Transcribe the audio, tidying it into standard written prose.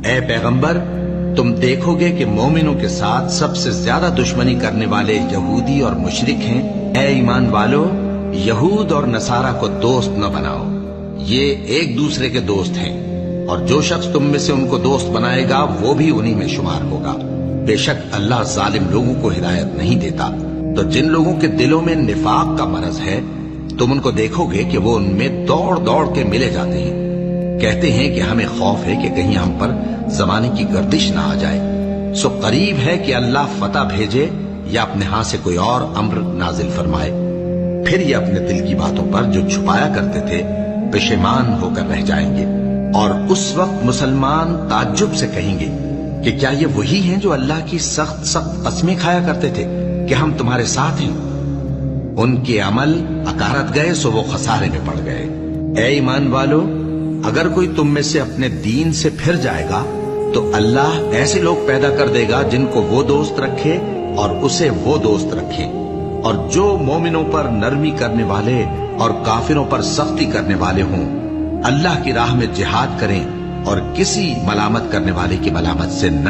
اے پیغمبر، تم دیکھو گے کہ مومنوں کے ساتھ سب سے زیادہ دشمنی کرنے والے یہودی اور مشرک ہیں۔ اے ایمان والو، یہود اور نصارہ کو دوست نہ بناؤ، یہ ایک دوسرے کے دوست ہیں، اور جو شخص تم میں سے ان کو دوست بنائے گا وہ بھی انہی میں شمار ہوگا۔ بے شک اللہ ظالم لوگوں کو ہدایت نہیں دیتا۔ تو جن لوگوں کے دلوں میں نفاق کا مرض ہے، تم ان کو دیکھو گے کہ وہ ان میں دوڑ دوڑ کے ملے جاتے ہیں، کہتے ہیں کہ ہمیں خوف ہے کہ کہیں ہم پر زمانے کی گردش نہ آ جائے۔ سو قریب ہے کہ اللہ فتح بھیجے یا اپنے ہاں سے کوئی اور امر نازل فرمائے، پھر یہ اپنے دل کی باتوں پر جو چھپایا کرتے تھے پشیمان ہو کر رہ جائیں گے۔ اور اس وقت مسلمان تعجب سے کہیں گے کہ کیا یہ وہی ہیں جو اللہ کی سخت سخت قسمیں کھایا کرتے تھے کہ ہم تمہارے ساتھ ہیں؟ ان کے عمل اکارت گئے سو وہ خسارے میں پڑ گئے۔ اے ایمان والو، اگر کوئی تم میں سے اپنے دین سے پھر جائے گا تو اللہ ایسے لوگ پیدا کر دے گا جن کو وہ دوست رکھے اور اسے وہ دوست رکھے، اور جو مومنوں پر نرمی کرنے والے اور کافروں پر سختی کرنے والے ہوں، اللہ کی راہ میں جہاد کریں اور کسی ملامت کرنے والے کی ملامت سے نہ